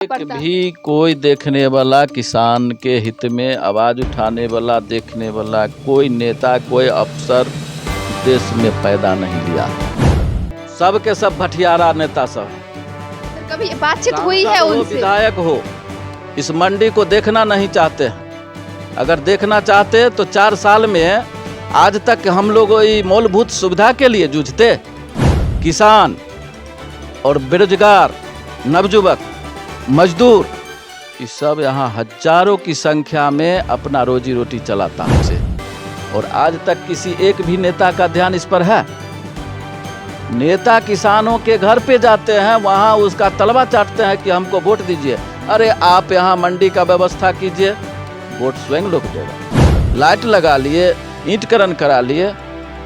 एक भी कोई देखने वाला, किसान के हित में आवाज उठाने वाला, देखने वाला कोई नेता, कोई अफसर देश में पैदा नहीं लिया। सब के सब भटियारा नेता सब। कभी बातचीत हुई है उनसे? विधायक हो, इस मंडी को देखना नहीं चाहते हैं। अगर देखना चाहते तो 4 साल में आज तक हम लोग मूलभूत सुविधा के लिए जूझते। किसान और बेरोजगार, नवजुवक, मजदूर, ये सब यहाँ हजारों की संख्या में अपना रोजी रोटी चलाता है। और आज तक किसी एक भी नेता का ध्यान इस पर है? नेता किसानों के घर पे जाते हैं, वहाँ उसका तलवा चाटते हैं कि हमको वोट दीजिए। अरे आप यहाँ मंडी का व्यवस्था कीजिए, वोट स्वयं लोग देगा। लाइट लगा लिए, ईंटकरण करा लिए,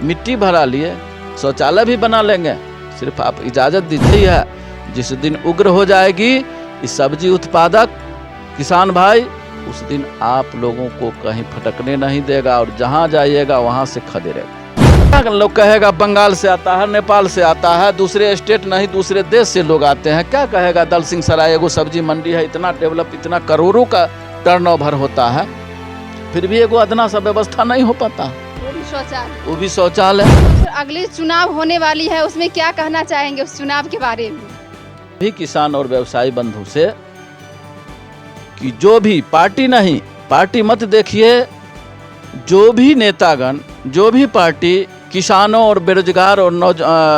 मिट्टी भरा लिए, शौचालय भी बना लेंगे, सिर्फ आप इजाज़त दीजिए। है जिस दिन उग्र हो जाएगी इस सब्जी उत्पादक किसान भाई, उस दिन आप लोगों को कहीं फटकने नहीं देगा और जहां जाइएगा वहां से खड़े रहेगा। लोग कहेगा बंगाल से आता है, नेपाल से आता है, दूसरे स्टेट नहीं दूसरे देश से लोग आते हैं। क्या कहेगा दलसिंह सराय एगो सब्जी मंडी है, इतना डेवलप, इतना करोड़ों का टर्नओवर होता है, फिर भी एगो अदना सा व्यवस्था नहीं हो पाता। वो भी शौचालय। अगली चुनाव होने वाली है, उसमें क्या कहना चाहेंगे उस चुनाव के बारे में? भी किसान और व्यवसायी बंधु से कि जो भी पार्टी नहीं, पार्टी मत देखिए, जो भी नेतागण, जो भी पार्टी किसानों और बेरोजगार और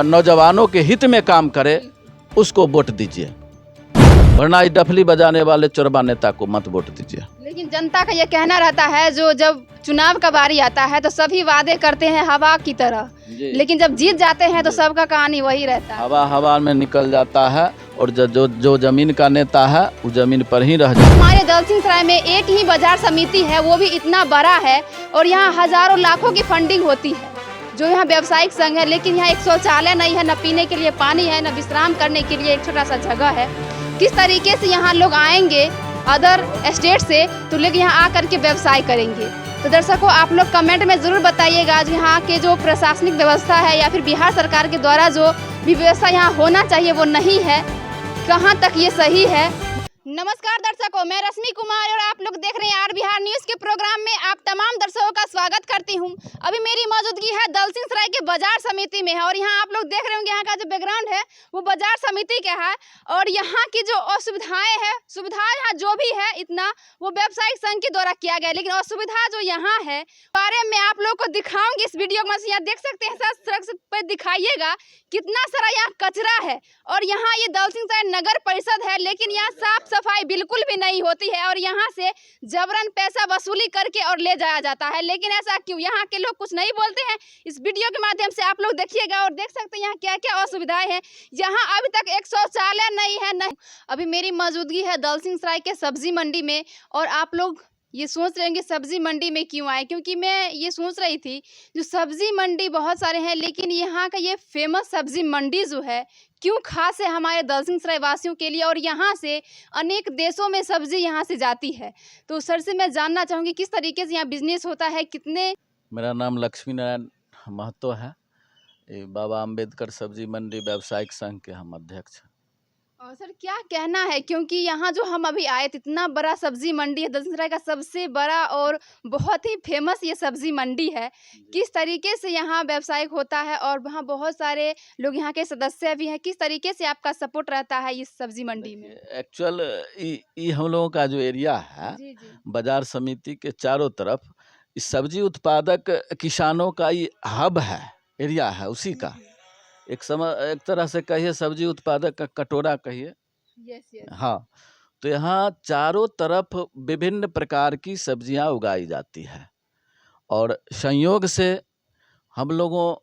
नौजवानों के हित में काम करे उसको वोट दीजिए, वरना इस डफली बजाने वाले चोरबा नेता को मत वोट दीजिए। लेकिन जनता का यह कहना रहता है जो जब चुनाव का बारी आता है तो सभी वादे करते हैं हवा की तरह, लेकिन जब जीत जाते हैं तो सबका कहानी वही रहता है। हवा में निकल जाता है और जो जमीन का नेता है वो जमीन पर ही रह जाता है। हमारे दलसिंह सराय में एक ही बाजार समिति है, वो भी इतना बड़ा है और यहाँ हजारों लाखों की फंडिंग होती है, जो यहाँ व्यवसायिक संघ है, लेकिन यहाँ एक शौचालय नहीं है, न पीने के लिए पानी है, न विश्राम करने के लिए एक छोटा सा जगह है। किस तरीके से यहाँ लोग आएंगे अदर स्टेट से तो लोग यहाँ आकर के व्यवसाय करेंगे? तो दर्शकों आप लोग कमेंट में ज़रूर बताइएगा यहाँ के जो प्रशासनिक व्यवस्था है या फिर बिहार सरकार के द्वारा जो भी व्यवस्था यहाँ होना चाहिए वो नहीं है, कहाँ तक ये सही है। नमस्कार दर्शकों, मैं रश्मि कुमार और आप लोग देख रहे हैं आर बिहार न्यूज़ के प्रोग्राम में आप तमाम दर्शकों का स्वागत करती हूं। अभी मेरी मौजूदगी है दलसिंह सराय के बाजार समिति में है और यहाँ आप लोग देख रहे होंगे यहाँ का जो बैकग्राउंड है वो बाजार समिति का है और यहाँ की जो असुविधाएं हैं, सुविधाएं यहाँ जो भी है इतना वो व्यावसायिक संघ के द्वारा किया गया, लेकिन असुविधा जो यहाँ है बारे में आप लोग को दिखाऊंगी इस वीडियो में। यहाँ देख सकते हैं सड़क पर दिखाइएगा कितना सारा यहाँ कचरा है और यहाँ ये दलसिंह सराय नगर परिषद है, लेकिन यहाँ साफ सफाई बिल्कुल भी नहीं होती है और यहाँ से जबरन पैसा वसूली करके और ले जाया जाता है। लेकिन ऐसा क्यों? यहाँ के लोग कुछ नहीं बोलते हैं। इस वीडियो के माध्यम से आप लोग देखिएगा और देख सकते हैं यहाँ क्या क्या असुविधाएं हैं। यहाँ अभी तक एक शौचालय नहीं है। नहीं, अभी मेरी मौजूदगी है दलसिंह सराय के सब्जी मंडी में और आप लोग ये सोच रहे हैं कि सब्जी मंडी में क्यों आए, क्योंकि मैं ये सोच रही थी जो सब्जी मंडी बहुत सारे हैं, लेकिन यहाँ का ये फेमस सब्जी मंडी जो है क्यों खास है हमारे दलसिंह सराय वासियों के लिए और यहाँ से अनेक देशों में सब्जी यहाँ से जाती है। तो सर से मैं जानना चाहूँगी किस तरीके से यहाँ बिजनेस होता है, कितने। मेरा नाम लक्ष्मी नारायण महतो है, बाबा अम्बेडकर सब्जी मंडी व्यावसायिक संघ के हम अध्यक्ष हैं। और सर क्या कहना है, क्योंकि यहाँ जो हम अभी आए थे इतना बड़ा सब्जी मंडी है, दलसिंह सराय का सबसे बड़ा और बहुत ही फेमस ये सब्जी मंडी है, किस तरीके से यहाँ व्यावसायिक होता है और वहाँ बहुत सारे लोग यहाँ के सदस्य भी हैं, किस तरीके से आपका सपोर्ट रहता है इस सब्जी मंडी में? एक्चुअल ये हम लोगों का जो एरिया है बाजार समिति के चारों तरफ इस सब्जी उत्पादक किसानों का ये हब है, एरिया है उसी का। एक तरह से कहिए सब्जी उत्पादक का कटोरा कहिए। यस। हाँ, तो यहाँ चारों तरफ विभिन्न प्रकार की सब्जियां उगाई जाती है और संयोग से हम लोगों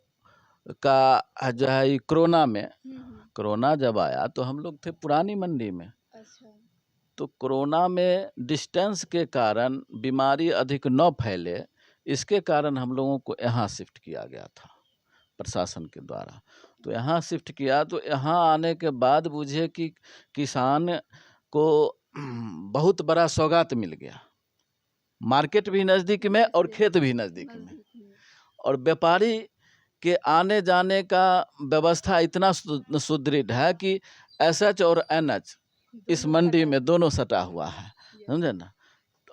का जो है कोरोना जब आया तो हम लोग थे पुरानी मंडी में। अच्छा। तो कोरोना में डिस्टेंस के कारण बीमारी अधिक न फैले, इसके कारण हम लोगों को यहाँ शिफ्ट किया गया था प्रशासन के द्वारा। तो यहाँ शिफ्ट किया तो यहाँ आने के बाद बुझे कि किसान को बहुत बड़ा सौगात मिल गया, मार्केट भी नज़दीक में और खेत भी नज़दीक में, और व्यापारी के आने जाने का व्यवस्था इतना सुदृढ़ है कि एसएच और एनएच इस मंडी में दोनों सटा हुआ है, समझे ना।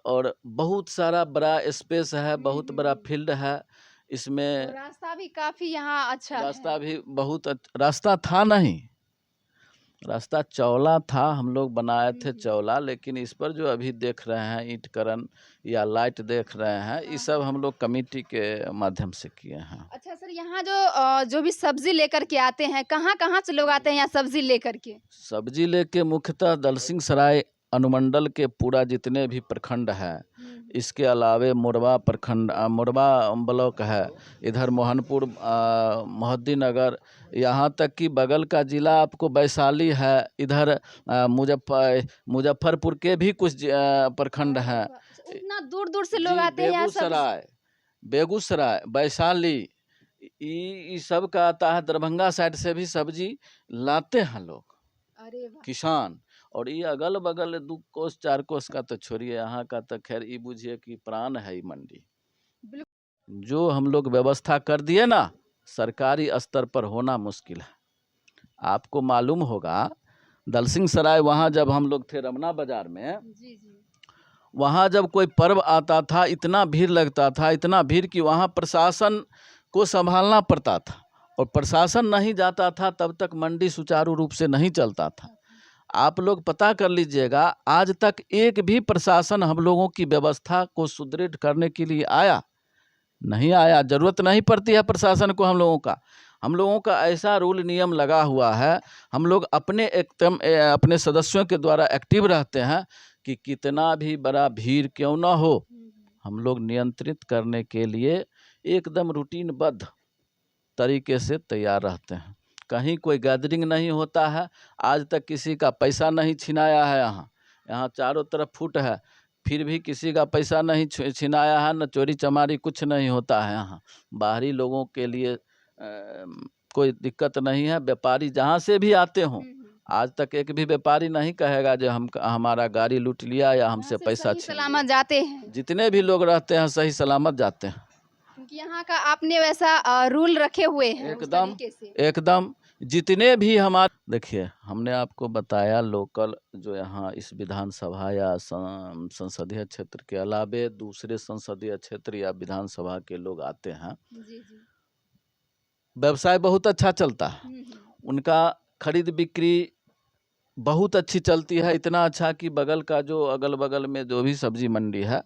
और बहुत सारा बड़ा स्पेस है, बहुत बड़ा फील्ड है इसमें। और रास्ता भी काफी यहाँ अच्छा रास्ता है। भी बहुत रास्ता था नहीं, रास्ता चौला था, हम लोग बनाए थे चौला, लेकिन इस पर जो अभी देख रहे हैं ईंटकरण या लाइट देख रहे हैं, ये सब हम लोग कमेटी के माध्यम से किए हैं। अच्छा सर, यहाँ जो भी सब्जी लेकर के आते हैं, कहाँ कहाँ से लोग आते हैं यहाँ सब्जी लेकर के? सब्जी लेके मुख्यतः दलसिंह सराय अनुमंडल के पूरा जितने भी प्रखंड है, इसके अलावे मोरबा प्रखंड, मोरबा ब्लॉक है, इधर मोहनपुर, मोहद्दीनगर, यहाँ तक कि बगल का जिला आपको वैशाली है, इधर मुजफ्फरपुर के भी कुछ प्रखंड हैं। इतना दूर दूर से लोग आते हैं यहाँ बेगूसराय, बेगूसराय, वैशाली, ये सब का आता है। दरभंगा साइड से भी सब्जी लाते हैं लोग, अरे वाह। किसान। और ये अगल बगल 2 कोस 4 कोस का तो छोड़िए, यहाँ का तो खैर ये बुझिए कि प्राण है ये मंडी। जो हम लोग व्यवस्था कर दिए ना, सरकारी स्तर पर होना मुश्किल है। आपको मालूम होगा दलसिंह सराय, वहाँ जब हम लोग थे रमना बाजार में, जी जी, वहाँ जब कोई पर्व आता था, इतना भीड़ लगता था, इतना भीड़ कि वहाँ प्रशासन को संभालना पड़ता था, और प्रशासन नहीं जाता था तब तक मंडी सुचारू रूप से नहीं चलता था। आप लोग पता कर लीजिएगा, आज तक एक भी प्रशासन हम लोगों की व्यवस्था को सुदृढ़ करने के लिए आया नहीं आया। जरूरत नहीं पड़ती है प्रशासन को हम लोगों का ऐसा रूल नियम लगा हुआ है, हम लोग अपने सदस्यों के द्वारा एक्टिव रहते हैं कि कितना भी बड़ा भीड़ क्यों ना हो, हम लोग नियंत्रित करने के लिए एकदम रूटीनबद्ध तरीके से तैयार रहते हैं। कहीं कोई गैदरिंग नहीं होता है, आज तक किसी का पैसा नहीं छिनाया है। यहाँ चारों तरफ फुट है, फिर भी किसी का पैसा नहीं छिनाया है, न चोरी चमारी कुछ नहीं होता है। यहाँ बाहरी लोगों के लिए कोई दिक्कत नहीं है। व्यापारी जहाँ से भी आते हों, आज तक एक भी व्यापारी नहीं कहेगा जो हमारा गाड़ी लूट लिया या हमसे पैसा छीन लिया। सलामत जाते हैं, जितने भी लोग रहते हैं सही सलामत जाते हैं, क्योंकि यहाँ का आपने वैसा रूल रखे हुए हैं। एकदम एकदम। जितने भी हमारे, देखिए हमने आपको बताया लोकल जो यहाँ इस विधानसभा या संसदीय क्षेत्र के अलावे दूसरे संसदीय क्षेत्र या विधानसभा के लोग आते हैं, जी जी, व्यवसाय बहुत अच्छा चलता है, उनका खरीद बिक्री बहुत अच्छी चलती है। इतना अच्छा कि बगल का जो अगल बगल में जो भी सब्जी मंडी है,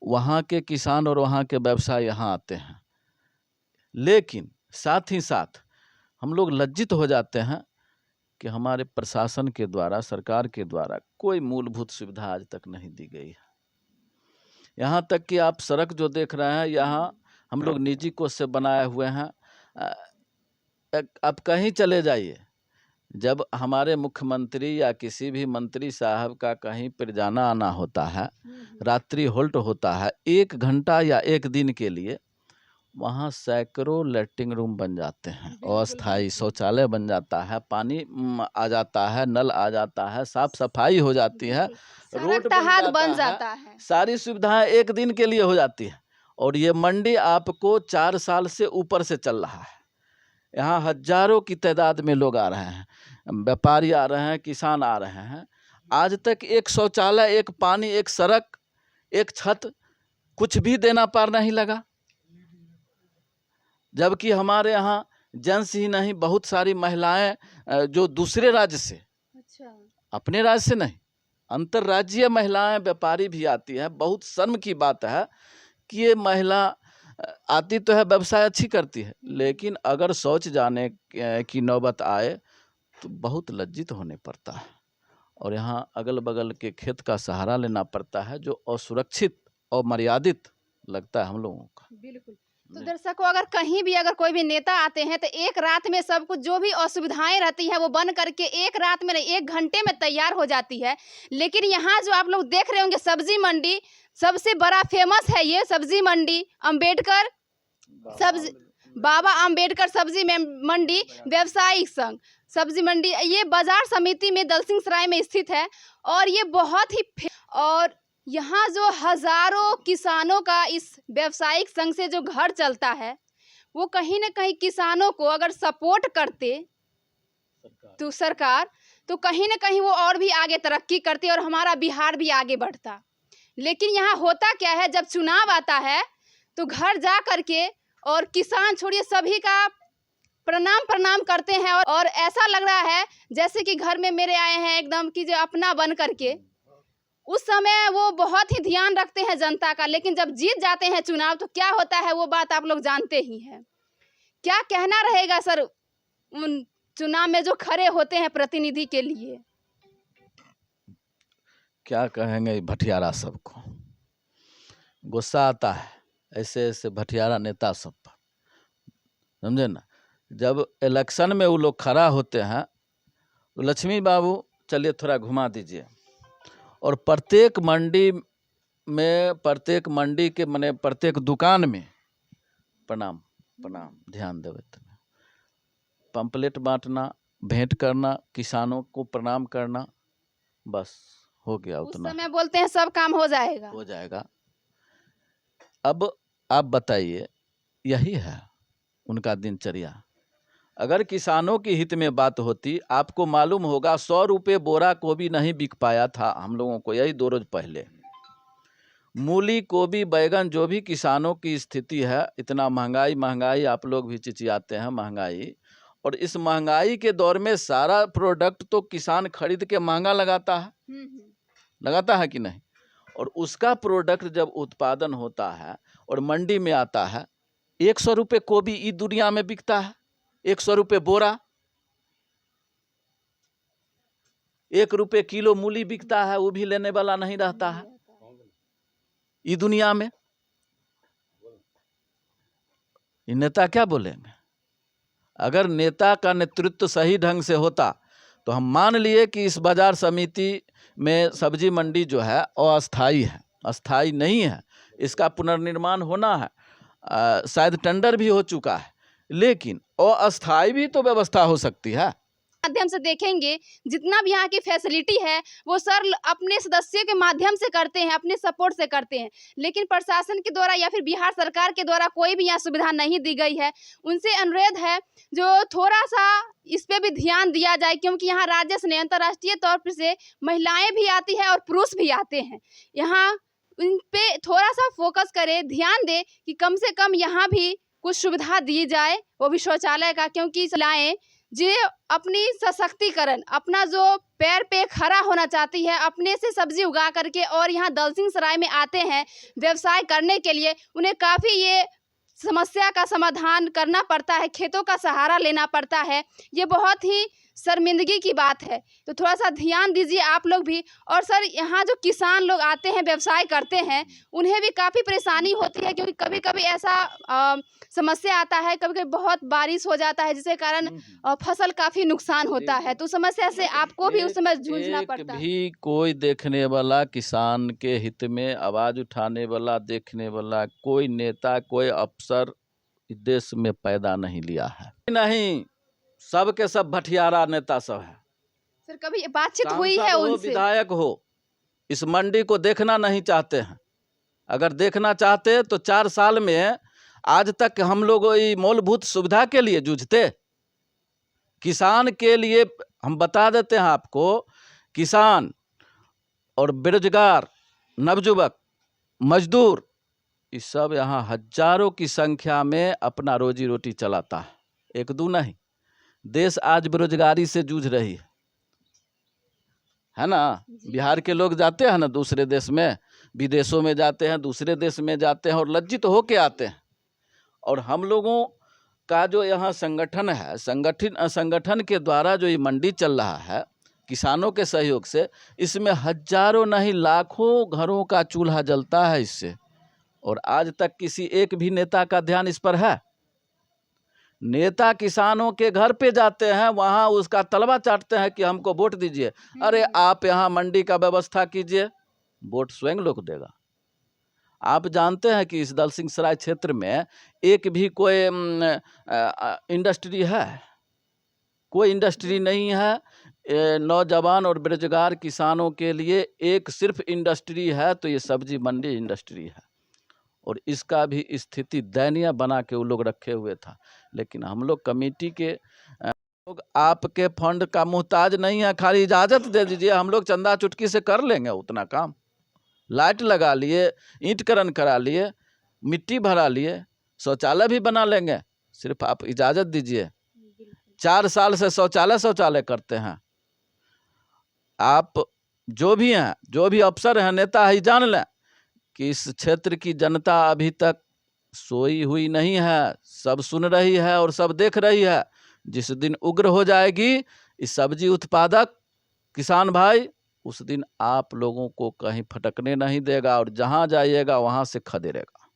वहाँ के किसान और वहाँ के व्यवसाय यहाँ आते हैं। लेकिन साथ ही साथ हम लोग लज्जित हो जाते हैं कि हमारे प्रशासन के द्वारा, सरकार के द्वारा कोई मूलभूत सुविधा आज तक नहीं दी गई है। यहाँ तक कि आप सड़क जो देख रहे हैं, यहाँ हम लोग निजी कोष से बनाए हुए हैं। आप कहीं चले जाइए, जब हमारे मुख्यमंत्री या किसी भी मंत्री साहब का कहीं पर जाना आना होता है, रात्रि होल्ट होता है 1 घंटा या 1 दिन के लिए, वहाँ सैकड़ों लैट्रिन रूम बन जाते हैं, अस्थायी शौचालय बन जाता है, पानी आ जाता है, नल आ जाता है, साफ सफाई हो जाती है, रोड बन जाता है, सारी सुविधाएं 1 दिन के लिए हो जाती है। और ये मंडी आपको 4 साल से ऊपर से चल रहा है। यहाँ हजारों की तादाद में लोग आ रहे हैं, व्यापारी आ रहे हैं, किसान आ रहे हैं। आज तक एक शौचालय, एक पानी, एक सड़क, एक छत, कुछ भी देना पार नहीं लगा। जबकि हमारे यहाँ जेंट्स ही नहीं, बहुत सारी महिलाएं जो दूसरे राज्य से, अच्छा, अपने राज्य से नहीं, अंतर्राज्यीय महिलाएं व्यापारी भी आती है। बहुत शर्म की बात है कि ये महिला आती तो है, व्यवसाय अच्छी करती है, लेकिन अगर शौच जाने की नौबत आए तो बहुत लज्जित होने पड़ता है। और यहाँ अगल बगल के खेत का सहारा लेना पड़ता है, जो असुरक्षित और मर्यादित लगता है हम लोगों का। बिल्कुल। तो दर्शकों, अगर कहीं भी अगर कोई भी नेता आते हैं तो एक रात में सब कुछ जो भी असुविधाएं रहती हैं वो बन करके एक रात में, 1 घंटे में तैयार हो जाती है। लेकिन यहाँ जो आप लोग देख रहे होंगे सब्जी मंडी, सबसे बड़ा फेमस है ये सब्जी मंडी, अम्बेडकर सब्जी, बाबा अम्बेडकर सब्जी मंडी व्यवसायिक संघ सब्जी मंडी, ये बाजार समिति में दलसिंह सराय में स्थित है। और ये बहुत ही और यहाँ जो हजारों किसानों का इस व्यवसायिक संघ से जो घर चलता है, वो कहीं ना कहीं किसानों को अगर सपोर्ट करते तो सरकार, तो कहीं ना कहीं वो और भी आगे तरक्की करती और हमारा बिहार भी आगे बढ़ता। लेकिन यहाँ होता क्या है, जब चुनाव आता है तो घर जा करके और किसान छोड़िए सभी का प्रणाम करते हैं और ऐसा लग रहा है जैसे कि घर में मेरे आए हैं एकदम कि जो अपना बन करके। उस समय वो बहुत ही ध्यान रखते हैं जनता का, लेकिन जब जीत जाते हैं चुनाव तो क्या होता है वो बात आप लोग जानते ही हैं। क्या कहना रहेगा सर उन चुनाव में जो खड़े होते हैं प्रतिनिधि के लिए? क्या कहेंगे भटियारा सबको, गुस्सा आता है ऐसे ऐसे भटियारा नेता सब पर, समझे ना। जब इलेक्शन में वो लोग खड़ा होते हैं तो लक्ष्मी बाबू चलिए थोड़ा घुमा दीजिए, और प्रत्येक मंडी के माने प्रत्येक दुकान में प्रणाम ध्यान देवे, पंपलेट बांटना, भेंट करना, किसानों को प्रणाम करना, बस हो गया उतना। उस समय बोलते हैं सब काम हो जाएगा। अब आप बताइए, यही है उनका दिनचर्या। अगर किसानों के हित में बात होती, आपको मालूम होगा 100 रुपये बोरा गोभी नहीं बिक पाया था हम लोगों को, यही 2 रोज पहले। मूली, गोभी, बैगन, जो भी किसानों की स्थिति है, इतना महंगाई आप लोग भी चिचियाते हैं महंगाई, और इस महंगाई के दौर में सारा प्रोडक्ट तो किसान खरीद के महंगा लगाता है कि नहीं। और उसका प्रोडक्ट जब उत्पादन होता है और मंडी में आता है, 100 रुपये गोभी इस दुनिया में बिकता है, 100 रुपये बोरा, 1 रुपये किलो मूली बिकता है, वो भी लेने वाला नहीं रहता है इस दुनिया में। ये नेता क्या बोलेंगे? अगर नेता का नेतृत्व सही ढंग से होता तो हम मान लिए कि इस बाजार समिति में सब्जी मंडी जो है अस्थाई है, अस्थाई नहीं है, इसका पुनर्निर्माण होना है। शायद टेंडर भी हो चुका है, लेकिन अस्थाई भी तो व्यवस्था हो सकती है। माध्यम से देखेंगे जितना भी यहाँ की फैसिलिटी है वो सर अपने सदस्यों के माध्यम से करते हैं, अपने सपोर्ट से करते हैं, लेकिन प्रशासन के द्वारा या फिर बिहार सरकार के द्वारा कोई भी यहाँ सुविधा नहीं दी गई है। उनसे अनुरोध है जो थोड़ा सा इस पे भी ध्यान दिया जाए, क्योंकि यहाँ राज्य से नहीं अंतर्राष्ट्रीय तौर पर से महिलाएं भी आती है और पुरुष भी आते हैं। यहाँ इन पे थोड़ा सा फोकस करे, ध्यान दे कि कम से कम यहाँ भी कुछ सुविधा दी जाए, वो भी शौचालय का, क्योंकि लाएँ जो अपनी सशक्तिकरण, अपना जो पैर पे खड़ा होना चाहती है, अपने से सब्जी उगा करके और यहाँ दलसिंह सराय में आते हैं व्यवसाय करने के लिए, उन्हें काफ़ी ये समस्या का समाधान करना पड़ता है, खेतों का सहारा लेना पड़ता है। ये बहुत ही शर्मिंदगी की बात है, तो थोड़ा सा ध्यान दीजिए आप लोग भी। और सर यहाँ जो किसान लोग आते हैं व्यवसाय करते हैं उन्हें भी काफ़ी परेशानी होती है, क्योंकि कभी कभी ऐसा समस्या आता है, कभी कभी बहुत बारिश हो जाता है जिसके कारण फसल काफ़ी नुकसान होता है, तो समस्या से आपको भी उस समय जूझना पड़ता है। भी कोई देखने वाला, किसान के हित में आवाज़ उठाने वाला, देखने वाला कोई नेता, कोई अफसर इस देश में पैदा नहीं लिया है। नहीं, सब के सब भटियारा नेता सब है। सर कभी बातचीत हुई है उनसे? विधायक हो, इस मंडी को देखना नहीं चाहते हैं। अगर देखना चाहते तो 4 साल में आज तक हम लोग मूलभूत सुविधा के लिए जूझते। किसान के लिए हम बता देते हैं आपको, किसान और बेरोजगार, नवजुवक, मजदूर, ये सब यहाँ हजारों की संख्या में अपना रोजी रोटी चलाता है, 1-2 नहीं। देश आज बेरोजगारी से जूझ रही है ना। बिहार के लोग जाते हैं ना दूसरे देश में, विदेशों में जाते हैं, दूसरे देश में जाते हैं और लज्जित होके आते हैं। और हम लोगों का जो यहाँ संगठन है, संगठन के द्वारा जो ये मंडी चल रहा है किसानों के सहयोग से, इसमें हजारों नहीं लाखों घरों का चूल्हा जलता है इससे, और आज तक किसी एक भी नेता का ध्यान इस पर है? नेता किसानों के घर पे जाते हैं, वहाँ उसका तलवा चाटते हैं कि हमको वोट दीजिए। अरे आप यहाँ मंडी का व्यवस्था कीजिए, वोट स्वयं लोग देगा। आप जानते हैं कि इस दलसिंह सराय क्षेत्र में एक भी कोई इंडस्ट्री है? कोई इंडस्ट्री नहीं है। नौजवान और बेरोजगार किसानों के लिए एक सिर्फ इंडस्ट्री है तो ये सब्जी मंडी इंडस्ट्री है, और इसका भी स्थिति दयनीय बना के वो लोग रखे हुए था। लेकिन हम लोग कमेटी के लोग आपके फंड का मुहताज नहीं है, खाली इजाज़त दे दीजिए, हम लोग चंदा चुटकी से कर लेंगे उतना काम। लाइट लगा लिए, ईंटकरण करा लिए, मिट्टी भरा लिए, शौचालय भी बना लेंगे, सिर्फ आप इजाज़त दीजिए। 4 साल से शौचालय करते हैं। आप जो भी हैं, जो भी अफसर हैं, नेता है, जान लें कि इस क्षेत्र की जनता अभी तक सोई हुई नहीं है, सब सुन रही है और सब देख रही है। जिस दिन उग्र हो जाएगी इस सब्जी उत्पादक किसान भाई, उस दिन आप लोगों को कहीं फटकने नहीं देगा और जहां जाइएगा वहां से खदेड़ेगा।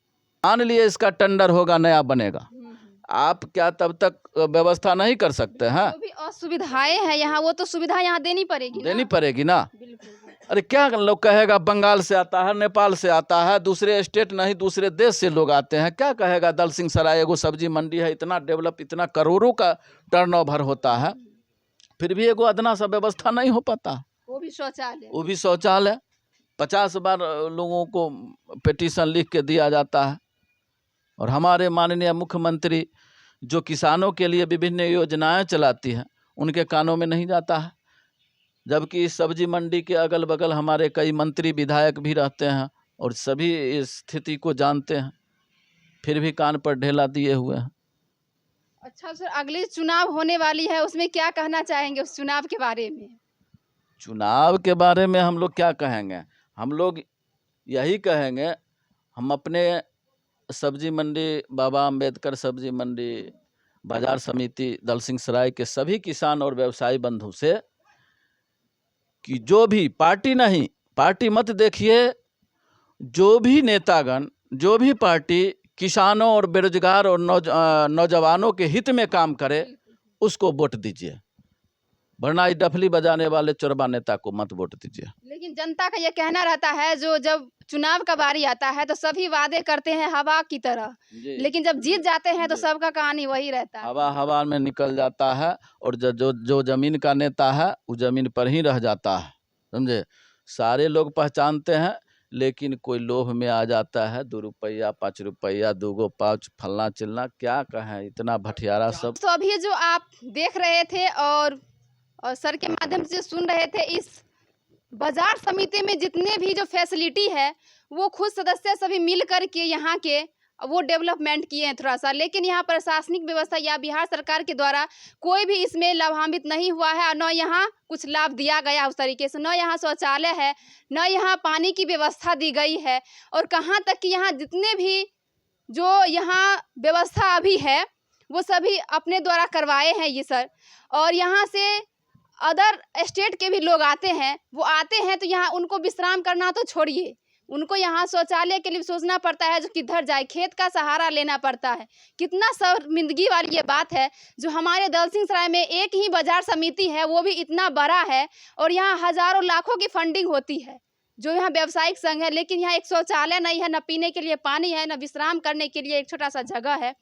मान लिए इसका टेंडर होगा, नया बनेगा, आप क्या तब तक व्यवस्था नहीं कर सकते हैं? जो भी असुविधाएं हैं यहाँ, वो तो सुविधा यहाँ देनी पड़ेगी ना। अरे क्या लोग कहेगा, बंगाल से आता है, नेपाल से आता है, दूसरे स्टेट नहीं दूसरे देश से लोग आते हैं, क्या कहेगा? दलसिंह सराय एगो सब्जी मंडी है, इतना डेवलप, इतना करोड़ों का टर्नओवर होता है, फिर भी एगो अदना सा व्यवस्था नहीं हो पाता। वो भी शौचालय 50 बार लोगों को पिटीशन लिख के दिया जाता है। और हमारे माननीय मुख्यमंत्री जो किसानों के लिए विभिन्न योजनाएं चलाती हैं, उनके कानों में नहीं जाता है। जबकि इस सब्जी मंडी के अगल बगल हमारे कई मंत्री विधायक भी रहते हैं और सभी इस स्थिति को जानते हैं, फिर भी कान पर ढेला दिए हुए हैं। अच्छा सर, अगली चुनाव होने वाली है, उसमें क्या कहना चाहेंगे उस चुनाव के बारे में? चुनाव के बारे में हम लोग क्या कहेंगे? हम लोग यही कहेंगे, हम अपने सब्जी मंडी, बाबा अंबेडकर सब्जी मंडी बाजार समिति दलसिंह सराय के सभी किसान और व्यवसायी बंधु से कि जो भी पार्टी नहीं, पार्टी मत देखिए, जो भी नेतागण, जो भी पार्टी किसानों और बेरोजगार और नौजवानों के हित में काम करे, उसको वोट दीजिए, वरना इस डफली बजाने वाले चोरबा नेता को मत वोट दीजिए। लेकिन जनता का ये कहना रहता है, जो जब चुनाव का बारी आता है तो सभी वादे करते हैं हवा की तरह, लेकिन जब जीत जाते हैं तो सबका कहानी वही रहता है, हवा में निकल जाता है। और जो जमीन का नेता है वो जमीन पर ही रह जाता है, समझे? सारे लोग पहचानते हैं, लेकिन कोई लोभ में आ जाता है, 2 रुपया 5 रुपया 2 पाउच फलना चिलना, क्या कहें, इतना भटियारा सब। तो अभी जो आप देख रहे थे और सर के माध्यम से सुन रहे थे, इस बाजार समिति में जितने भी जो फैसिलिटी है वो खुद सदस्य सभी मिल कर के यहाँ के वो डेवलपमेंट किए हैं थोड़ा सा, लेकिन यहाँ प्रशासनिक व्यवस्था या बिहार सरकार के द्वारा कोई भी इसमें लाभान्वित नहीं हुआ है, और न यहाँ कुछ लाभ दिया गया उस तरीके से, न यहाँ शौचालय है, न यहाँ पानी की व्यवस्था दी गई है, और कहाँ तक कि यहाँ जितने भी जो यहाँ व्यवस्था अभी है वो सभी अपने द्वारा करवाए हैं ये सर। और यहाँ से अदर स्टेट के भी लोग आते हैं, वो आते हैं तो यहाँ उनको विश्राम करना तो छोड़िए, उनको यहाँ शौचालय के लिए सोचना पड़ता है, जो किधर जाए, खेत का सहारा लेना पड़ता है। कितना शर्मिंदगी वाली ये बात है, जो हमारे दलसिंह सराय में एक ही बाजार समिति है, वो भी इतना बड़ा है, और यहाँ हज़ारों लाखों की फंडिंग होती है, जो यहाँ व्यवसायिक संघ है, लेकिन यहाँ एक शौचालय नहीं है, न पीने के लिए पानी है, न विश्राम करने के लिए एक छोटा सा जगह है।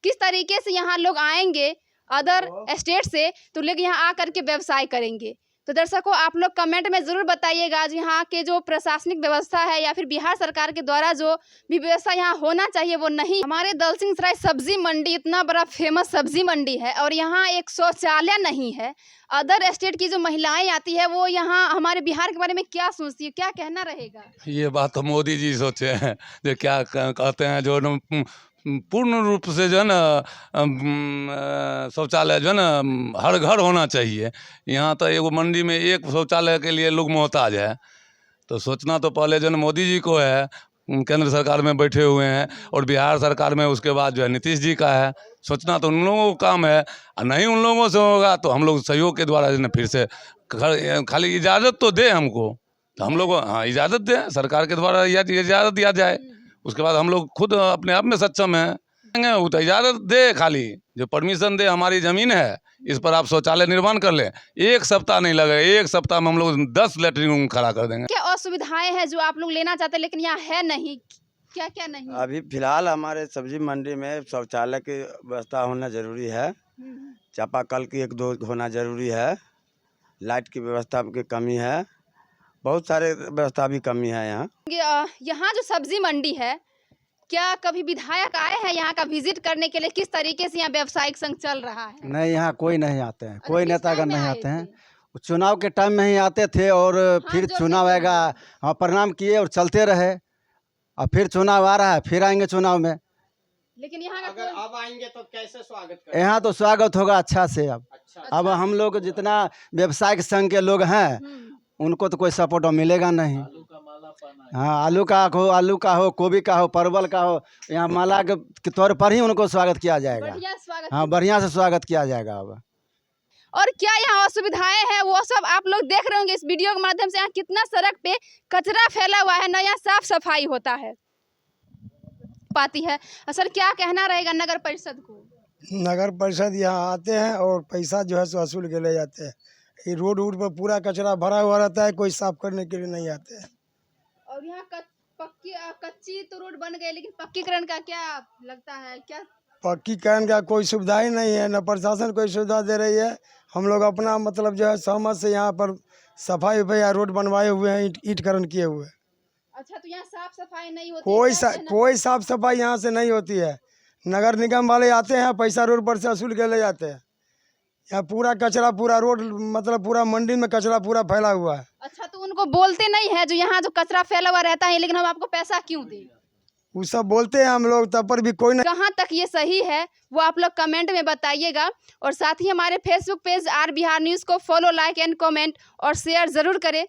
किस तरीके से यहाँ लोग आएंगे अदर स्टेट से, तो लोग यहाँ आकर के व्यवसाय करेंगे? तो दर्शकों, आप लोग कमेंट में ज़रूर बताइएगा, यहाँ के जो प्रशासनिक व्यवस्था है या फिर बिहार सरकार के द्वारा जो भी व्यवस्था यहाँ होना चाहिए वो नहीं। हमारे दलसिंह सराय सब्जी मंडी इतना बड़ा फेमस सब्जी मंडी है, और यहाँ एक शौचालय नहीं है। अदर स्टेट की जो महिलाएं आती है वो यहाँ हमारे बिहार के बारे में क्या सोचती है, क्या कहना रहेगा? ये बात तो मोदी जी सोचे हैं, जो क्या कहते हैं, जो पूर्ण रूप से जो है ना शौचालय जो है ना हर घर होना चाहिए। यहाँ तो एगो मंडी में एक शौचालय के लिए लोग मोहताज है, तो सोचना तो पहले जो है मोदी जी को है, केंद्र सरकार में बैठे हुए हैं, और बिहार सरकार में उसके बाद जो है नीतीश जी का है। सोचना तो उन लोगों का काम है, नहीं उन लोगों से होगा तो हम लोग सहयोग के द्वारा जो है फिर से खाली इजाज़त तो दे हमको, तो हम लोग हाँ इजाज़त दें, सरकार के द्वारा इजाज़त दिया जाए, उसके बाद हम लोग खुद अपने आप में सक्षम हैं। वो तो इजाज़त दे, खाली जो परमिशन दे, हमारी ज़मीन है, इस पर आप शौचालय निर्माण कर लें, 1 सप्ताह नहीं लगेगा, 1 सप्ताह में हम लोग 10 लैट्रिन रूम खड़ा कर देंगे। क्या असुविधाएं हैं जो आप लोग लेना चाहते हैं लेकिन यहाँ है नहीं, क्या क्या नहीं? अभी फिलहाल हमारे सब्जी मंडी में शौचालय की व्यवस्था होना जरूरी है, चापाकल की 1-2 होना जरूरी है, लाइट की व्यवस्था की कमी है, बहुत सारे व्यवस्था भी कमी है यहाँ। यहाँ जो सब्जी मंडी है, क्या कभी विधायक आए हैं यहाँ का विजिट करने के लिए? किस तरीके से यहाँ व्यावसायिक संघ चल रहा है? नहीं, यहाँ कोई नहीं आते हैं, कोई किस नेतागण टाइम में नहीं आए आते हैं। थे? चुनाव के टाइम में ही आते थे और फिर जोड़ते चुनाव थे आएगा, हाँ प्रणाम किए और चलते रहे। और फिर चुनाव आ रहा है, फिर आएंगे चुनाव में। लेकिन यहाँ का अगर कोई- अब आएंगे तो कैसे स्वागत करेंगे? यहाँ तो स्वागत होगा अच्छा से। अच्छा, अब हम लोग जितना व्यवसायिक संघ के लोग हैं उनको तो कोई सपोर्ट मिलेगा नहीं। हाँ, आलू का हो, गोभी का हो, परवल का हो, यहाँ माला के तौर पर ही उनको स्वागत किया जाएगा। बढ़िया स्वागत। हाँ, बढ़िया से स्वागत किया जाएगा। अब और क्या यहाँ असुविधाएं हैं वो सब आप लोग देख रहे होंगे इस वीडियो के माध्यम से। यहाँ कितना सड़क पे कचरा फैला हुआ है, ना यहाँ साफ सफाई होता है पाती है। सर क्या कहना रहेगा नगर परिषद को? नगर परिषद यहाँ आते हैं और पैसा जो है सो वसूल के ले जाते हैं। ये रोड पर पूरा कचरा भरा हुआ रहता है, कोई साफ करने के लिए नहीं आते हैं। और यहाँ कच्ची तो रोड बन गई, लेकिन पक्कीकरण का क्या लगता है? क्या पक्कीकरण का कोई सुविधा ही नहीं है, न प्रशासन कोई सुविधा दे रही है। हम लोग अपना मतलब जो है सहमत से यहाँ पर सफाई या रोड बनवाए हुए हैं, ईंटकरण किए हुए। अच्छा, तो यहाँ साफ सफाई नहीं होती? कोई साफ सफाई यहाँ से नहीं होती है। नगर निगम वाले आते हैं, पैसा रोड पर से वसूल के ले जाते हैं। यहाँ पूरा कचरा, पूरा रोड मतलब पूरा मंडी में कचरा पूरा फैला हुआ है। अच्छा, तो उनको बोलते नहीं है जो यहाँ जो कचरा फैला हुआ रहता है, लेकिन हम आपको पैसा क्यों दें? वो सब बोलते हैं हम लोग, तब पर भी कोई नहीं। कहाँ तक ये सही है वो आप लोग कमेंट में बताइएगा। और साथ ही हमारे Facebook page R Bihar news को फॉलो, लाइक एंड कमेंट और शेयर ज़रूर करें